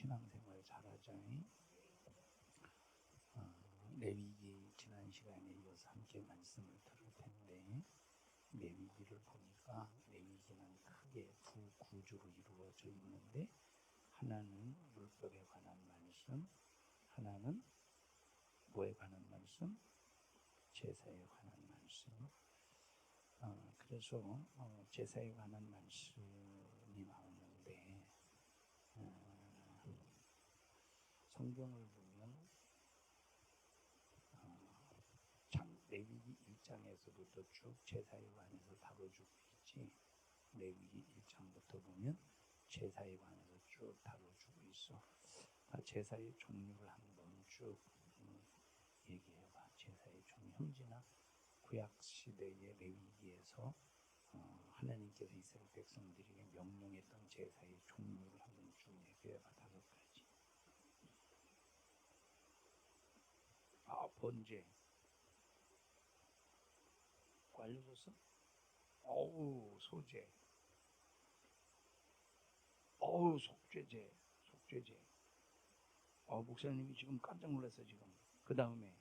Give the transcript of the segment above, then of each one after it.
신앙생활 잘하자. 레위기 지난 시간에 이어서 함께 말씀을 들을 텐데, 레위기를 보니까 레위기는 크게 두 구조로 이루어져 있는데, 하나는 율법에 관한 말씀, 하나는 뭐에 관한 말씀? 제사에 관한 말씀. 그래서 제사에 관한 말씀이 나오는데, 성경을 보면 레위기 1장에서부터 쭉 제사에 관해서 다뤄주고 있지. 레위기 1장부터 보면 제사에 관해서 쭉 다뤄주고 있어. 제사의 종류를 한번 쭉 얘기해봐. 제사의 종류. 형제나 구약시대의 레위기에서 하나님께서 이스라엘 백성들에게 명령했던 제사의 종류를 한번 쭉 얘기해봐. 5가지. 번제. 알려줬어? 소제. 속죄제. 목사님이 지금 깜짝 놀랐어, 지금. 그 다음에,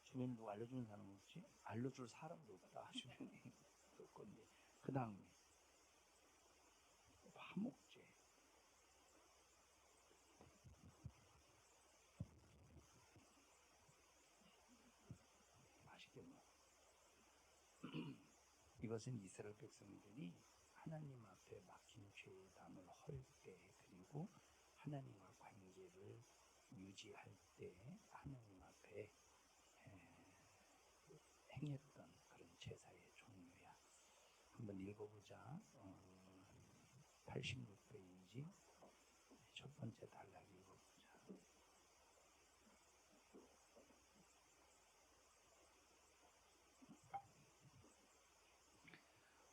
주변에 누가 알려주는 사람 없지? 알려줄 사람도 없다, 주변에. 건데. 그 다음에, 화목제. 맛있게 먹어. 이것은 이스라엘 백성들이 하나님 앞에 막힌 죄담을 헐 때, 그리고 하나님과 관계를 유지할 때 하나님 앞에 행했던 그런 제사의 종류야. 한번 읽어보자. 86페이지 첫 번째 단락 읽어보자.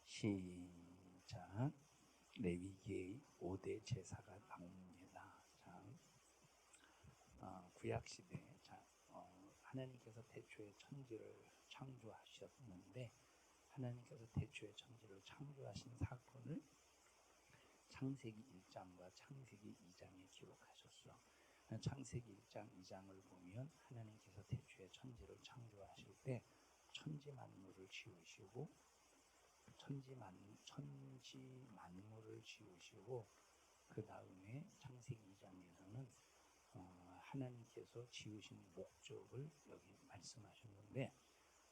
시작. 레위기의 5대 제사가 나옵니다. 자, 구약시대. 하나님께서 태초에 천지를 창조하셨는데, 하나님께서 태초에 천지를 창조하신 사건을 창세기 1장과 창세기 2장에 기록하셨어. 창세기 1장, 2장을 보면 하나님께서 태초에 천지를 창조하실 때 천지 만물을 지으시고, 천지 만물을 지으시고, 그 다음에 창세기 2장에서는 하나님께서 지으신 목적을 여기 말씀하셨는데,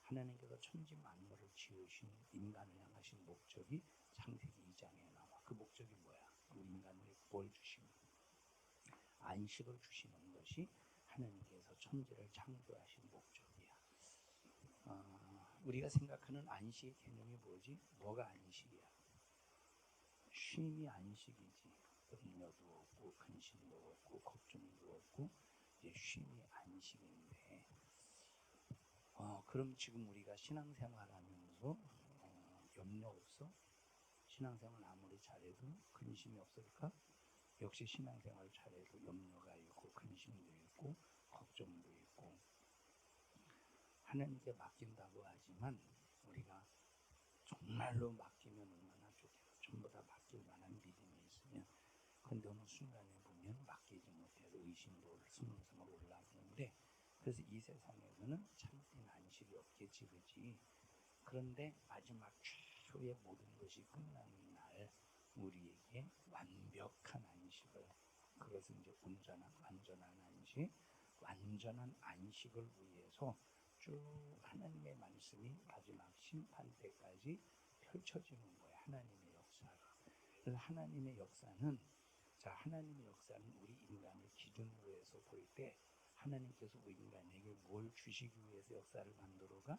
하나님께서 천지 만물을 지으신 인간을 향하신 목적이 창세기 2장에 나와. 그 목적이 뭐야? 우리 인간에게 뭘 주시는? 안식을 주시는 것이 하나님께서 천지를 창조하신 목적이야. 우리가 생각하는 안식의 개념이 뭐지? 뭐가 안식이야? 쉼이 안식이지. 염려도 없고 근심도 없고 걱정도 없고 이제 쉼이 안식인데, 그럼 지금 우리가 신앙생활하면서 염려 없어? 신앙생활 아무리 잘해도 근심이 없을까? 역시 신앙생활 잘해도 염려가 있고 근심도 있고 걱정도 있고. 하나님께 맡긴다고 하지만 우리가 정말로 맡기면 얼마나 좋겠어. 전부 다 맡길 만한 믿음이 있으면. 근데 어느 순간에 보면 맡기지 못해서 의심도 스물스물 올라오는데, 그래서 이 세상에서는 참된 안식이 없겠지, 그렇지? 그런데 마지막 최후의 모든 것이 끝나는 날 우리에게 완벽한 안식을, 그것은 이제 완전한 안식을 위해서 쭉 하나님의 말씀이 마지막 심판 때까지 펼쳐지는 거예요. 하나님의 역사가. 그래서 하나님의 역사는 우리 인간을 기준으로 해서 볼 때, 하나님께서 우리 인간에게 뭘 주시기 위해서 역사를 만들어가?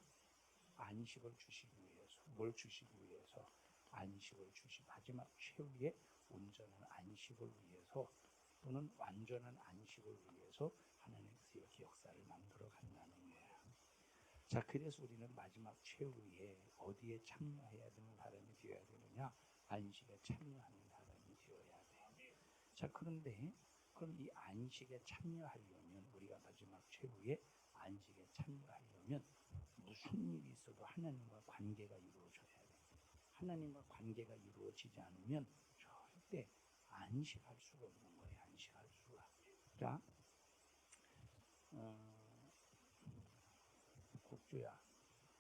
안식을 주시기 위해서. 뭘 주시기 위해서? 안식을 주시고, 마지막 최후의 온전한 안식을 위해서, 또는 완전한 안식을 위해서 하나님께서 이렇게 역사를 만들어 간다는 거야. 자, 그래서 우리는 마지막 최후에 어디에 참여해야 되는 사람이 되어야 되느냐? 안식에 참여하는 사람이 되어야 돼. 자, 그런데 그럼 이 안식에 참여하려면, 우리가 마지막 최후에 안식에 참여하려면 무슨 일이 있어도 하나님과 관계가 이루어져야 돼. 하나님과 관계가 이루어지지 않으면 때 안식할 수가 없는 거예요. 안식할 수가. 자, 국주야,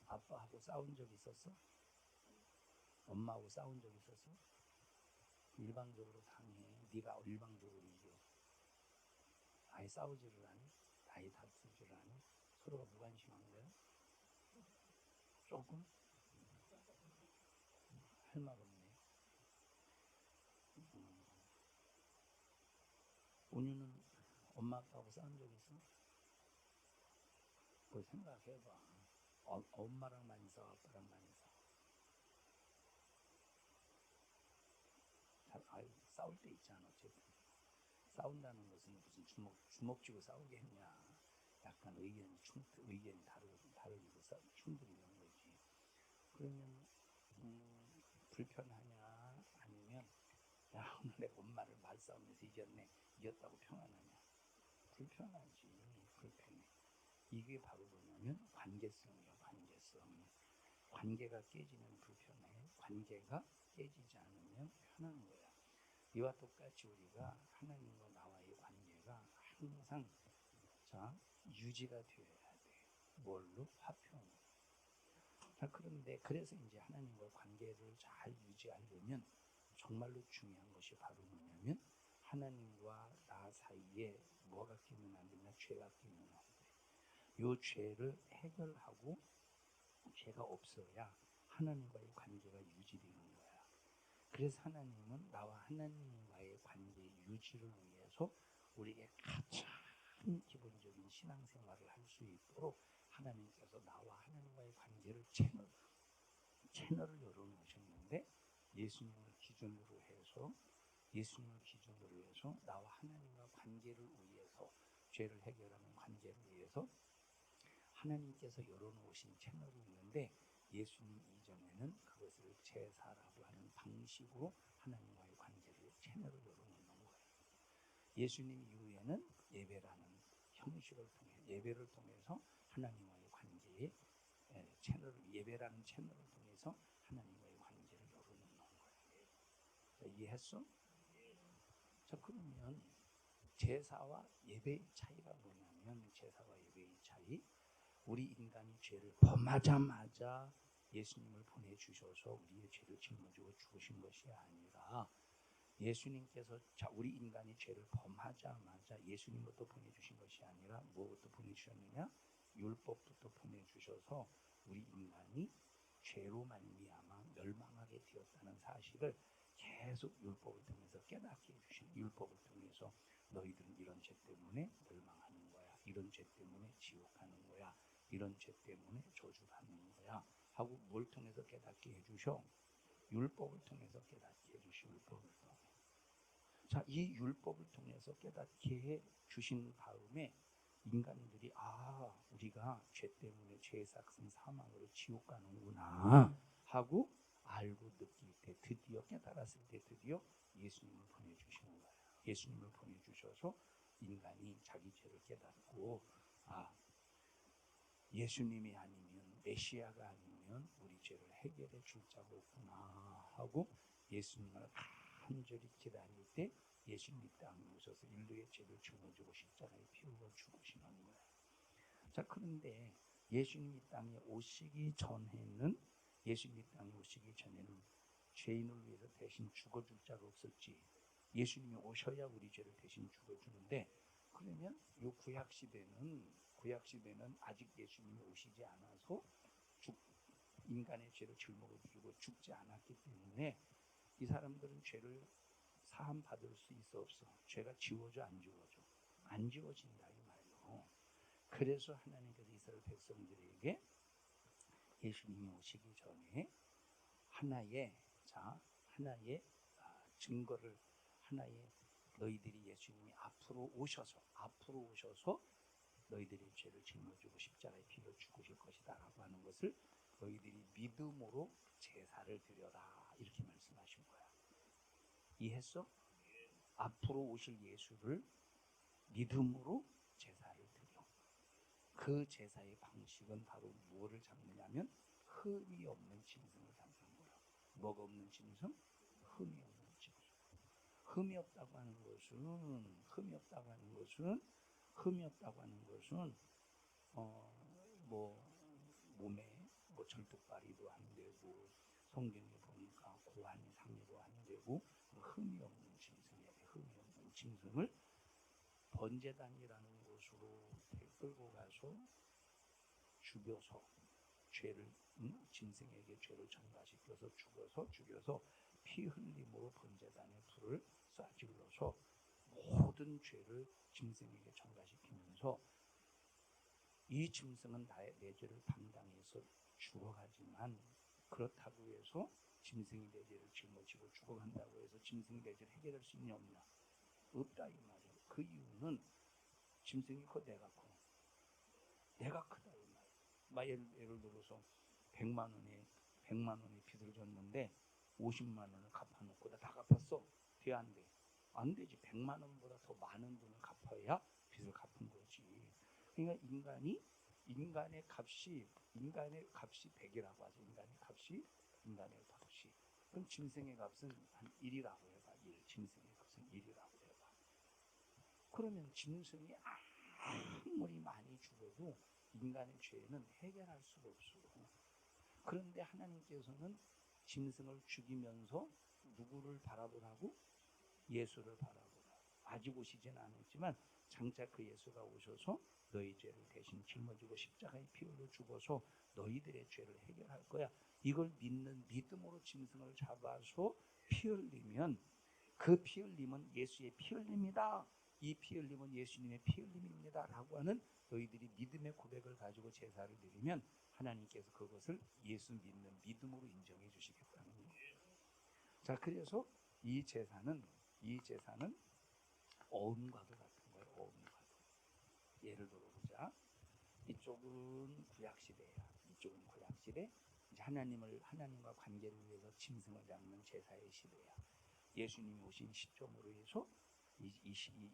아빠하고 싸운 적 있었어? 엄마하고 싸운 적 있었어? 일방적으로 당해. 네가 일방적으로 이겨. 아예 싸우지를 않니? 아예 다투지를 않니? 서로가 무관심한 거야? 조금? 할 말 없네. 온유는 엄마 아빠하고 싸운 적 있어? 그걸 생각해봐. 엄마랑 많이 싸워, 아빠랑 많이 싸워. 싸울 때 있잖아. 어쨌든 싸운다는 것은 무슨 주먹 쥐고 싸우겠냐. 약간 의견이 다르고 충돌이 있는 거지. 그러면 불편하냐, 아니면 야, 오늘 내가 엄마를 말싸움에서 이겼다고 평안하냐. 불편하지. 불편해. 이게 바로 뭐냐면 관계성이야. 관계가 깨지면 불편해. 관계가 깨지지 않으면 편한 거야. 이와 똑같이 우리가 하나님과 나와의 관계가 항상 유지가 되어야 돼. 뭘로? 화평으로. 자, 그런데 그래서 이제 하나님과 관계를 잘 유지하려면 정말로 중요한 것이 바로 뭐냐면 하나님과 나 사이에 뭐가 끼면 안 되냐? 죄가 끼면 안 돼. 이 죄를 해결하고 죄가 없어야 하나님과의 관계가 유지되는 거야. 그래서 하나님은 나와 하나님과의 관계 유지를 위해서 우리에게 가장 기본적인 신앙생활을 할 수 있도록 하나님께서 나와 하나님과의 관계를 채널을 열어놓으셨는데 예수님을 기준으로 해서 나와 하나님과 관계를 위해서 죄를 해결하는 관계를 위해서 하나님께서 열어놓으신 채널이 있는데 예수님 이전에는 그것을 제사라고 하는 방식으로 하나님과의 관계를 채널을 열어놓는 거예요. 예수님 이후에는 예배라는 형식을 통해 예배를 통해서 하나님과의 관계의 예배라는 채널을 통해서 하나님과의 관계를 열어놓는 거예요. 자, 이해했어? 자, 그러면 제사와 예배의 차이가 뭐냐면 제사와 예배의 차이, 우리 인간이 죄를 범하자마자 예수님을 보내주셔서 우리의 죄를 짊어지고 죽으신 것이 아니라 예수님께서 우리 인간이 죄를 범하자마자 예수님부터 보내주신 것이 아니라 무엇부터 보내주셨느냐? 율법부터 보내주셔서 우리 인간이 죄로 말미암아 멸망하게 되었다는 사실을 계속 율법을 통해서 깨닫게 해주신, 율법을 통해서 너희들은 이런 죄 때문에 멸망하는 거야, 이런 죄 때문에 지옥 가는 거야, 이런 죄 때문에 저주받는 거야 하고 뭘 통해서 깨닫게 해주셔? 율법을 통해서 깨닫게 해주시. 율법을 통해. 자, 이 율법을 통해서 깨닫게 해 주신 다음에 인간들이 우리가 죄 때문에 죄의 삭은 사망으로 지옥 가는구나 하고 알고 느낄 때, 드디어 깨달았을 때 드디어 예수님을 보내주시는 거예요. 예수님을 보내주셔서 인간이 자기 죄를 깨닫고 예수님이 아니면, 메시아가 아니면 우리 죄를 해결해 줄 자가 없구나 하고 예수님을 간절히 기다릴 때 예수님 이 땅에 오셔서 인류의 죄를 짊어지고 십자가에 피 흘려 죽으시는 거예요. 자, 그런데 예수님이 땅에 오시기 전에는 죄인을 위해서 대신 죽어줄 자가 없었지. 예수님이 오셔야 우리 죄를 대신 죽어주는데, 그러면 이 구약 시대는 아직 예수님이 오시지 않아서 인간의 죄를 짊어지고 죽지 않았기 때문에 이 사람들은 죄를 사함 받을 수 있어 없어? 죄가 지워져 안 지워져? 안 지워진다 이 말이에요. 그래서 하나님께서 이스라엘 백성들에게 예수님이 오시기 전에 하나의 증거를, 너희들이 예수님이 앞으로 오셔서 너희들의 죄를 짊어지고 십자가에 피로 죽으실 것이다 라고 하는 것을 너희들이 믿음으로 제사를 드려라 이렇게 말씀하신 거야. 이해했어? 앞으로 오실 예수를 믿음으로 제사를 드려. 그 제사의 방식은 바로 무엇을 잡느냐면 흠이 없는 짐승을 잡는 거야. 뭐가 없는 짐승? 흠이 없는 짐승. 흠이 없다고 하는 것은 뭐 몸에 뭐 절뚝발이도 안 되고, 성경에 보니까 고환이 상이도 안 되고, 흠이 없는 짐승을 번제단이라는 곳으로 끌고 가서 죽여서 짐승에게 죄를 전가시켜서 죽여서 피 흘림으로 번제단에 불을 쏴질러서 모든 죄를 짐승에게 전가시키면서, 이 짐승은 내 죄를 담당해서 죽어가지만, 그렇다고 해서 짐승이 내 죄를 짊어지고 죽어간다고 해서 짐승이 내 죄를 해결할 수 있냐 없냐? 없다 이 말이에요. 그 이유는 짐승이 커, 내가 크다 이 말이에요. 예를 들어서 100만 원의 빚을 졌는데 50만 원을 갚아놓고 다 갚았어. 돼 안 돼? 안 되지. 100만 원보다 더 많은 돈을 갚아야 빚을 갚은 거지. 그러니까 인간의 값이 100이라고 하죠. 인간의 값이. 그럼 짐승의 값은 한 1이라고 해봐. 짐승의 값은 1이라고 해봐. 그러면 짐승이 아무리 많이 죽어도 인간의 죄는 해결할 수가 없어. 그런데 하나님께서는 짐승을 죽이면서 누구를 바라보라고? 예수를 바라보라. 아직 오시지는 않았지만 장차 그 예수가 오셔서 너희 죄를 대신 짊어지고 십자가에 피 흘려 죽어서 너희들의 죄를 해결할 거야. 이걸 믿는 믿음으로 짐승을 잡아서 피 흘리면, 그 피 흘림은 예수의 피 흘림이다. 이 피 흘림은 예수님의 피 흘림입니다. 라고 하는 너희들이 믿음의 고백을 가지고 제사를 드리면 하나님께서 그것을 예수 믿는 믿음으로 인정해 주시겠다는 거예요. 자, 그래서 이 제사는 어음과도 같은 거예요. 어음과도. 예를 들어보자. 이쪽은 구약시대야. 이쪽은 구약시대. 이제 하나님과 관계를 위해서 짐승을 잡는 제사의 시대야. 예수님이 오신 시점으로 해서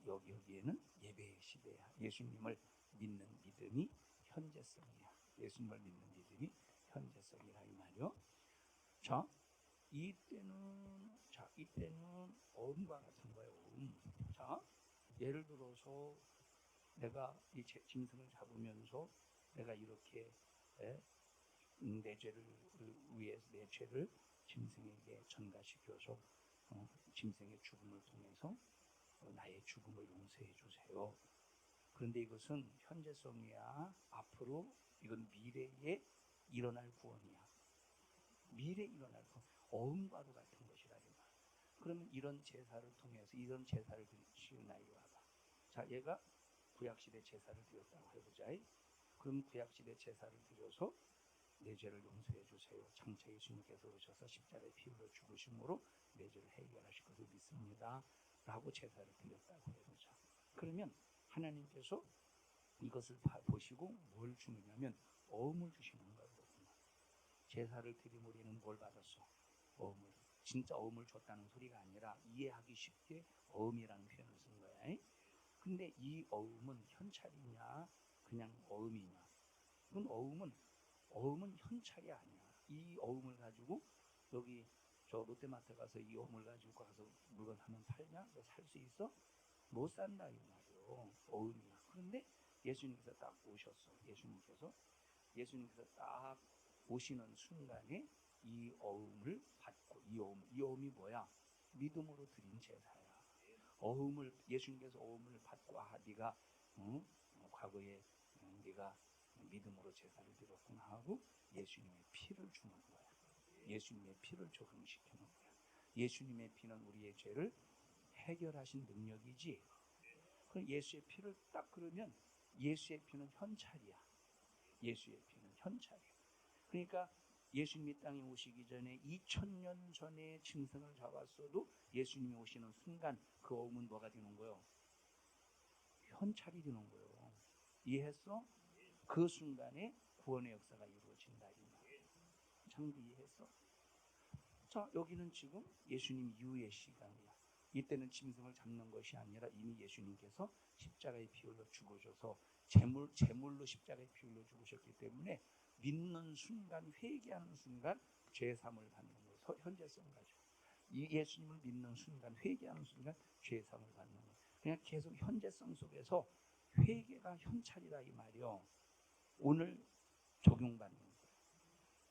여기에는 예배의 시대야. 예수님을 믿는 믿음이 현재성이야. 예수님을 믿는 믿음이 현재성이라 이 말이요. 자, 이때는 어음과 같은 거예요. 자, 예를 들어서 내가 이 짐승을 잡으면서 내가 이렇게 내 죄를 위해서 내 죄를 짐승에게 전가시켜서 짐승의 죽음을 통해서 나의 죽음을 용서해 주세요. 그런데 이것은 현재성이야. 앞으로 이건 미래에 일어날 구원이야. 미래에 일어날 구원. 어음과도 같은 것이라 이 말. 그러면 이런 제사를 통해서 이런 제사를 드리나 이리 와봐. 자, 얘가 구약시대 제사를 드렸다고 해보자. 그럼 구약시대 제사를 드려서 내 죄를 용서해 주세요. 장차 예수님께서 오셔서 십자가에 피 흘려 죽으심으로 내 죄를 해결하실 것을 믿습니다. 라고 제사를 드렸다고 해보자. 그러면 하나님께서 이것을 보시고 뭘 주느냐면 어음을 주시는 거거든요. 제사를 드림 우리는 뭘 받았어? 어음을. 진짜 어음을 줬다는 소리가 아니라 이해하기 쉽게 어음이라는 표현을 쓴 거야. 근데 이 어음은 현찰이냐 그냥 어음이냐? 그건 어음은 현찰이 아니야. 이 어음을 가지고 여기 저 롯데마트 가서 이 어음을 가지고 가서 물건 하면 팔냐? 너 살 수 있어? 못 산다 이 말이요. 어음이야. 그런데 예수님께서 딱 오셨어. 예수님께서 딱 오시는 순간에 이 어음을 받고, 이 어음이 뭐야? 믿음으로 드린 제사야. 예수님께서 어음을 받고, 네가 과거에 네가 믿음으로 제사를 드렸구나 하고 예수님의 피를 주는 거야. 예수님의 피를 적용시키는 거야. 예수님의 피는 우리의 죄를 해결하신 능력이지. 그럼 예수의 피를 딱 그러면 예수의 피는 현찰이야. 예수의 피는 현찰이야. 그러니까 예수님이 땅에 오시기 전에 2000년 전에 짐승을 잡았어도 예수님이 오시는 순간 그 어음은 뭐가 되는 거예요? 현찰이 되는 거예요. 이해했어? 그 순간에 구원의 역사가 이루어진다 이 말이에요. 장비 이해했어? 자, 여기는 지금 예수님 이후의 시간이야. 이때는 짐승을 잡는 것이 아니라 이미 예수님께서 십자가에 피 흘려 죽으셔서 제물로 십자가에 피 흘려 죽으셨기 때문에 믿는 순간, 회개하는 순간 죄 사함을 받는 거예요. 현재성 가지고. 이 예수님을 믿는 순간, 회개하는 순간 죄사함을 받는 거예요. 그냥 계속 현재성 속에서 회개가 현찰이다 이 말이요. 오늘 적용받는 거예요.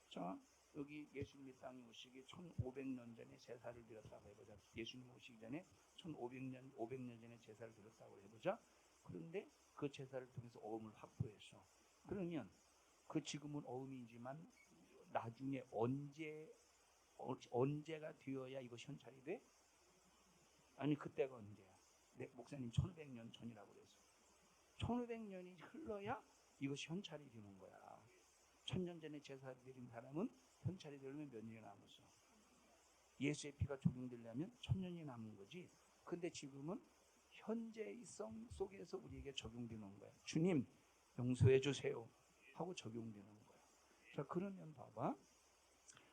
자, 여기 예수님이 땅에 오시기 1500년 전에 제사를 드렸다고 해보자. 예수님 오시기 전에 500년 전에 제사를 드렸다고 해보자. 그런데 그 제사를 통해서 어음을 확보했어. 그러면 그 지금은 어음이지만 나중에 언제가 되어야 이것이 현찰이 돼? 아니 그때가 언제야? 네, 목사님 1500년 전이라고 그랬어. 1500년이 흘러야 이것이 현찰이 되는 거야. 1000년 전에 제사를 드린 사람은 현찰이 되려면 몇 년이 남았어? 예수의 피가 적용되려면 1000년이 남은 거지. 근데 지금은 현재성 속에서 우리에게 적용되는 거야. 주님 용서해 주세요 하고 적용되는 거야. 자, 그러면 봐봐.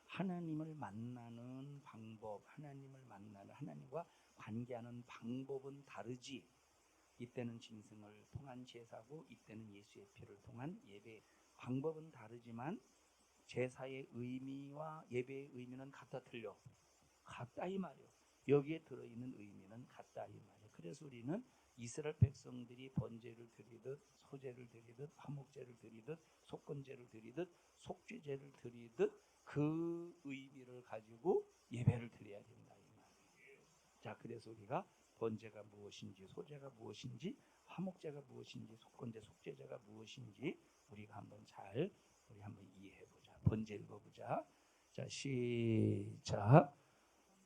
하나님을 만나는 방법, 하나님과 관계하는 방법은 다르지. 이때는 짐승을 통한 제사고 이때는 예수의 피를 통한 예배. 방법은 다르지만 제사의 의미와 예배의 의미는 같다 틀려? 같다 이 말이에요. 여기에 들어있는 의미는 같다 이 말이에요. 그래서 우리는 이스라엘 백성들이 번제를 드리듯 소제를 드리듯 화목제를 드리듯 속건제를 드리듯 속죄제를 드리듯 그 의미를 가지고 예배를 드려야 된다 이 말이에요. 자, 그래서 우리가 번제가 무엇인지 소제가 무엇인지 화목제가 무엇인지 속건제 속죄제가 무엇인지 우리가 한번 이해해보자. 번제 읽어보자. 자, 시작.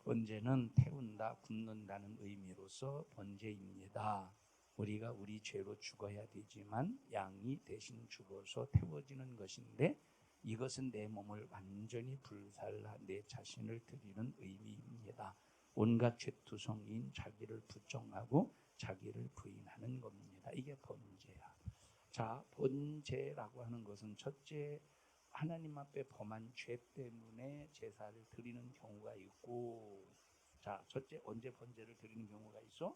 번제는 태운다, 굽는다는 의미로서 번제입니다. 우리가 우리 죄로 죽어야 되지만 양이 대신 죽어서 태워지는 것인데 이것은 내 몸을 완전히 불살라 내 자신을 드리는 의미입니다. 온갖 죄투성이인 자기를 부정하고 자기를 부인하는 겁니다. 이게 번제야. 자, 번제라고 하는 것은 첫째, 하나님 앞에 범한 죄 때문에 제사를 드리는 경우가 있고, 자, 첫째 언제 번제를 드리는 경우가 있어?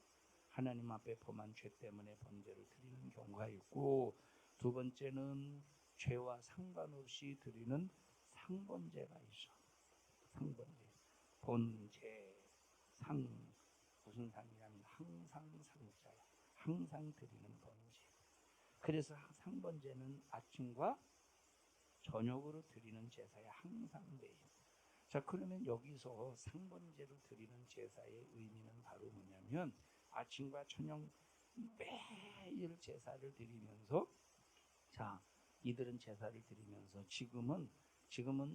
하나님 앞에 범한 죄 때문에 번제를 드리는 경우가 있고, 두 번째는 죄와 상관없이 드리는 상번제가 있어. 상번제, 번제, 상 무슨 상이냐면 항상 상자야. 항상 드리는 번제. 그래서 상번제는 아침과 저녁으로 드리는 제사에 항상 돼요. 자, 그러면 여기서 상번제로 드리는 제사의 의미는 바로 뭐냐면 아침과 저녁 매일 제사를 드리면서, 자, 이들은 제사를 드리면서 지금은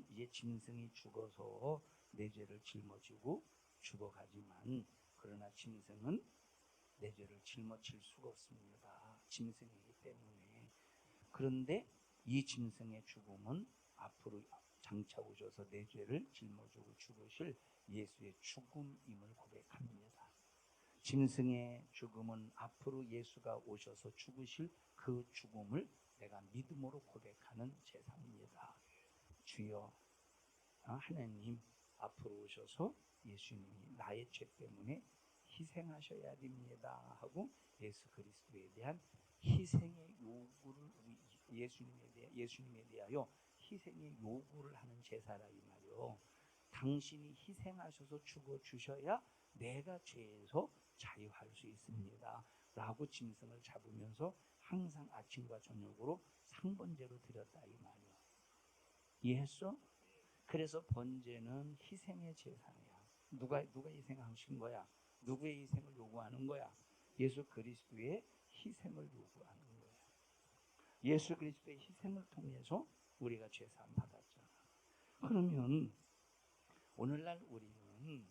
이제 짐승이 죽어서 내 죄를 짊어지고 죽어가지만, 그러나 짐승은 내 죄를 짊어질 수가 없습니다. 짐승이기 때문에. 그런데 이 짐승의 죽음은 앞으로 장차 오셔서 내 죄를 짊어지고 죽으실 예수의 죽음임을 고백합니다. 짐승의 죽음은 앞으로 예수가 오셔서 죽으실 그 죽음을 내가 믿음으로 고백하는 제사입니다. 주여, 하나님 앞으로 오셔서 예수님이 나의 죄 때문에 희생하셔야 됩니다 하고 예수 그리스도에 대한 희생의 요구를 예수님에 대하여 희생의 요구를 하는 제사라 이 말이요. 당신이 희생하셔서 죽어 주셔야 내가 죄에서 자유할 수 있습니다 라고 짐승을 잡으면서 항상 아침과 저녁으로 상번제로 드렸다 이 말이요. 이해했어? 그래서 번제는 희생의 제사야. 누가 희생하신 거야? 누구의 희생을 요구하는 거야? 예수 그리스도의 희생을 요구하는 거야. 예수 그리스도의 희생을 통해서 우리가 죄사함 받았잖아. 그러면 오늘날 우리는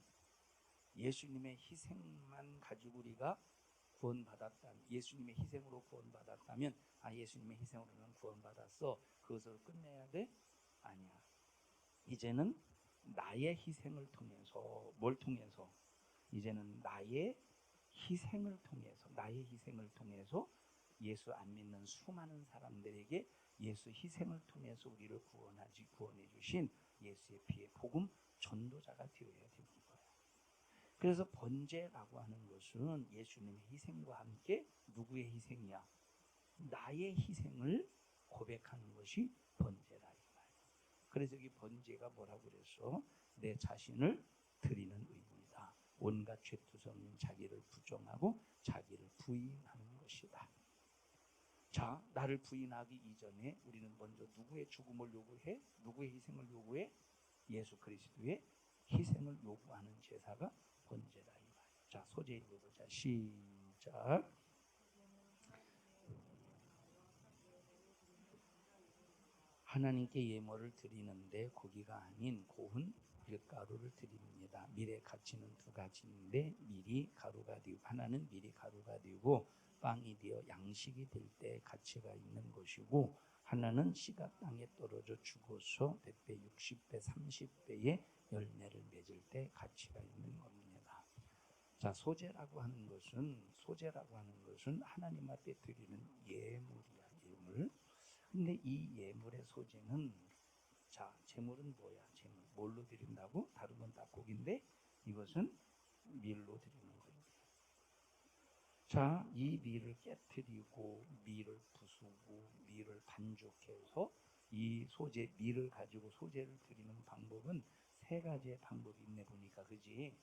예수님의 희생만 가지고 우리가 구원받았다면, 예수님의 희생으로 구원받았다면, 예수님의 희생으로 난 구원받았어, 그것으로 끝내야 돼? 아니야. 이제는 나의 희생을 통해서, 뭘 통해서? 이제는 나의 희생을 통해서 예수 안 믿는 수많은 사람들에게 예수 희생을 통해서 우리를 구원해 주신 예수의 피의 복음 전도자가 되어야 되는 거예요. 그래서 번제라고 하는 것은 예수님의 희생과 함께 누구의 희생이야? 나의 희생을 고백하는 것이 번제라 이 말이에요. 그래서 이 번제가 뭐라고 그랬어? 내 자신을 드리는 의무. 온갖 죄투성인 자기를 부정하고 자기를 부인하는 것이다. 자, 나를 부인하기 이전에 우리는 먼저 누구의 죽음을 요구해? 누구의 희생을 요구해? 예수 그리스도의 희생을 요구하는 제사가 번제다. 자, 소제 읽어보자. 시작. 하나님께 예물을 드리는데 고기가 아닌 고운 밀가루를 드립니다. 밀의 가치는 두 가지인데 밀이 가루가 되고 하나는 밀이 가루가 되고 빵이 되어 양식이 될 때 가치가 있는 것이고 하나는 씨가 땅에 떨어져 죽어서 100배, 60배, 30배의 열매를 맺을 때 가치가 있는 겁니다. 자, 소제라고 하는 것은 하나님 앞에 드리는 예물이야, 예물. 근데 이 예물의 소재는 자, 제물은 뭐야? 제물 뭘로 드린다고? 다른 건 다 고기인데 이것은 밀로 드리는 거예요. 자, 이 밀을 깨뜨리고 밀을 부수고 밀을 반죽해서 이 소재 밀을 가지고 소재를 드리는 방법은 세 가지의 방법이 있네 보니까, 그지?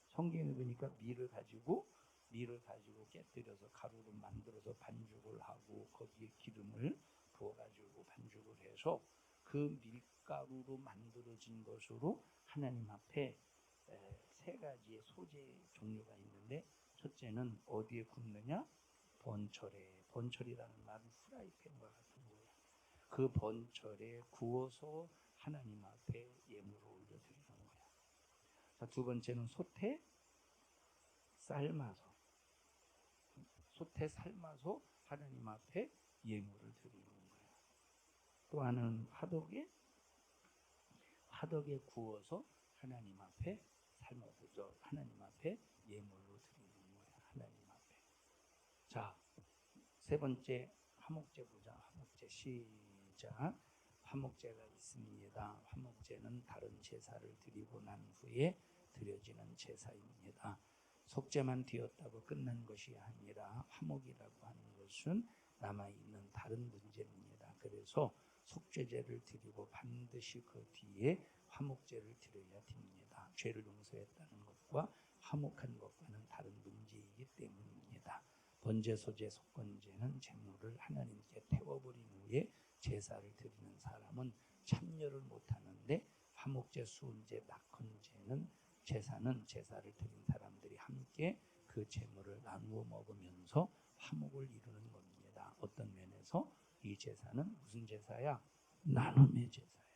성경에 보니까 밀을 가지고 깨뜨려서 가루로 만들어서 반죽을 하고 거기에 기름을 부어가지고 반죽을 해서 그 밀가루로 만들어진 것으로 하나님 앞에 세 가지의 소재 종류가 있는데 첫째는 어디에 굽느냐? 번철에. 번철이라는 말은 프라이팬과 같은 거예요. 그 번철에 구워서 하나님 앞에 예물을 올려드리는 거야. 자, 두 번째는 솥에 삶아서 하나님 앞에 예물을 드리는 거야. 또 하나는 화덕에 구워서 하나님 앞에 삶아서 하나님 앞에 예물로 드리는 거야. 하나님 앞에. 자, 세 번째 화목제 보자. 화목제 시작. 화목제가 있습니다. 화목제는 다른 제사를 드리고 난 후에 드려지는 제사입니다. 속죄만 되었다고 끝난 것이 아니라 화목이라고 하는 것은 남아있는 다른 문제입니다. 그래서 속죄제를 드리고 반드시 그 뒤에 화목제를 드려야 됩니다. 죄를 용서했다는 것과 화목한 것과는 다른 문제이기 때문입니다. 번제, 소제, 속건제는 제물을 하나님께 태워버린 후에 제사를 드리는 사람은 참여를 못하는데 화목제, 수은제, 낙헌제는 제사를 드린 사람들이 함께 그 제물을 나누어 먹으면서 화목을 이루는 겁니다. 어떤 면에서 이 제사는 무슨 제사야? 나눔의 제사예요.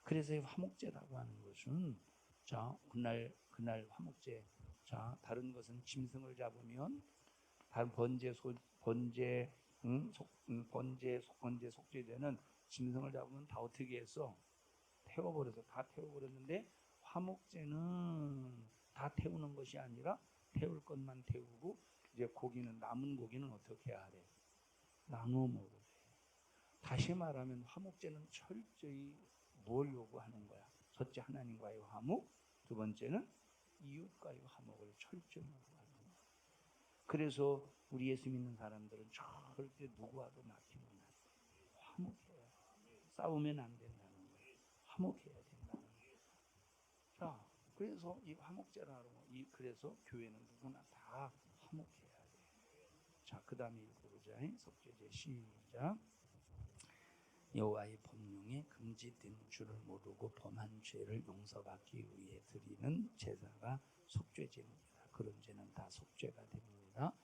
그래서 이 화목제라고 하는 것은 자, 그날 화목제. 자, 다른 것은 짐승을 잡으면 다른 번제, 속건제, 속죄제는 짐승을 잡으면 다 어떻게 했어? 다 태워버렸는데 화목제는 다 태우는 것이 아니라 태울 것만 태우고 이제 남은 고기는 어떻게 해야 돼? 나누어 먹어야 돼. 다시 말하면 화목제는 철저히 뭘 요구하는 거야? 첫째 하나님과의 화목, 두 번째는 이웃과의 화목을 철저히 요구하는 거야. 그래서 우리 예수 믿는 사람들은 절대 누구와도 막히면 안 돼. 화목해야 돼. 싸우면 안 된다는 거예요. 화목해야 된다는 거예요. 자, 그래서 이 화목제라는 거, 그래서 교회는 누구나 다 화목해야 돼. 자, 그 다음에 읽어보자. 속죄제 시작. 여호와의 법령에 금지된 줄을 모르고 범한 죄를 용서받기 위해 드리는 제사가 속죄제입니다. 그런 죄는 다 속죄가 됩니다.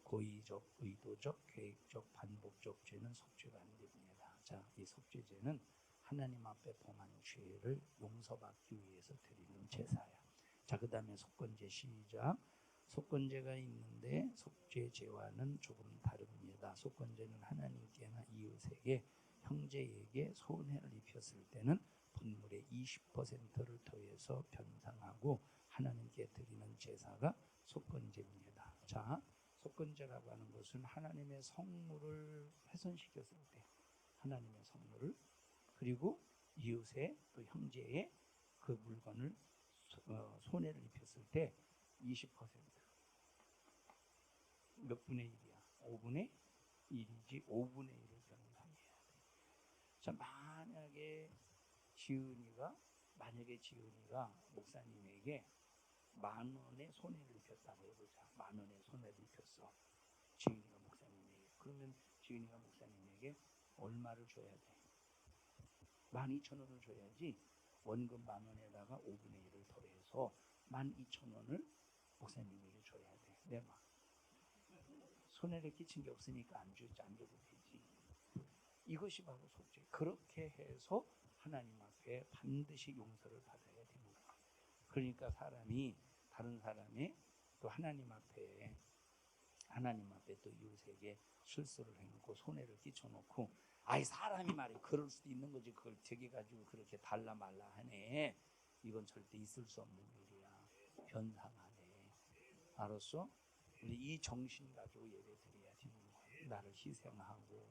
고의적, 의도적, 계획적, 반복적 죄는 속죄가 안 됩니다. 자, 이 속죄제는 하나님 앞에 범한 죄를 용서받기 위해서 드리는 제사야. 자, 그 다음에 속건제 시작. 속건제가 있는데 속죄제와는 조금 다릅니다. 속건제는 하나님께나 이웃에게, 형제에게 손해를 입혔을 때는 분물의 20%를 더해서 변상하고 하나님께 드리는 제사가 속건제입니다. 자, 속건제라고 하는 것은 하나님의 성물을 훼손시켰을 때 하나님의 성물을, 그리고 이웃의 또 형제의 그 물건을 손해를 입혔을 때 20%몇 분의 1이야? 5분의 1이지. 5분의 1을 변상해야 돼. 자, 만약에 지은이가 목사님에게 10,000원의 손해를 입혔다고 해보자. 10,000원의 손해를 입혔어. 지은이가 목사님에게. 그러면 지은이가 목사님에게 얼마를 줘야 돼? 12,000원을 줘야지. 원금 10,000원에다가 5분의 1을 더해서 12,000원을 목사님에게 줘야 돼. 내가 손해를 끼친 게 없으니까 안 줘도 되지. 이것이 바로 속죄. 그렇게 해서 하나님 앞에 반드시 용서를 받아야 되는 거야. 그러니까 사람이 다른 사람의 또 하나님 앞에 또 이웃에게 실수를 해놓고 손해를 끼쳐놓고 아이 사람이 말이야 그럴 수도 있는 거지. 그걸 되게 가지고 그렇게 달라 말라 하네. 이건 절대 있을 수 없는 일이야. 변상하네. 알았어? 우리 이 정신 가지고 예배 드려야 되는 거야. 나를 희생하고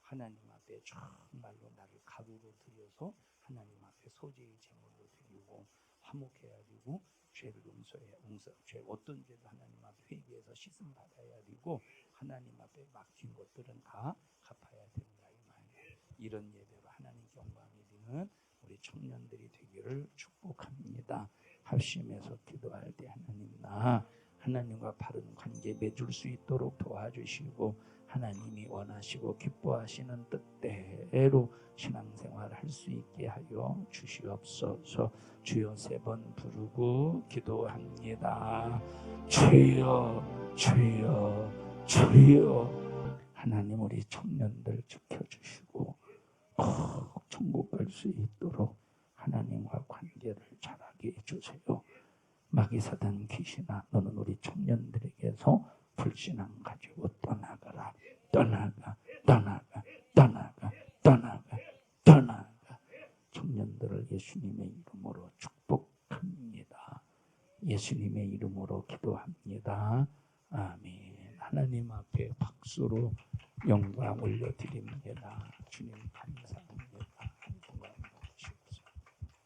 하나님 앞에 정말로 나를 가루로 들여서 하나님 앞에 소재의 제물로 드리고 화목해가지고 죄를 죄 어떤 죄도 하나님 앞에 회개해서 씻음 받아야 되고 하나님 앞에 막힌 것들은 다 갚아야 된다 이 말이에요. 이런 예배로 하나님께 영광이 되는 우리 청년들이 되기를 축복합니다. 합심해서 기도할 때 하나님 나 하나님과 바른 관계 맺을 수 있도록 도와주시고 하나님이 원하시고 기뻐하시는 뜻대로 신앙생활을 할 수 있게 하여 주시옵소서. 주여 3번 부르고 기도합니다. 주여 주여 주여. 하나님 우리 청년들 지켜주시고 꼭 천국 갈 수 있도록 하나님과 관계를 잘하게 해주세요. 마귀사단 귀신아 너는 우리 청년들에게서 불신앙 가지고 떠나가라. 떠나가. 청년들을 예수님의 이름으로 축복합니다. 예수님의 이름으로 기도합니다. 아멘. 하나님 앞에 박수로 영광 올려드립니다. 주님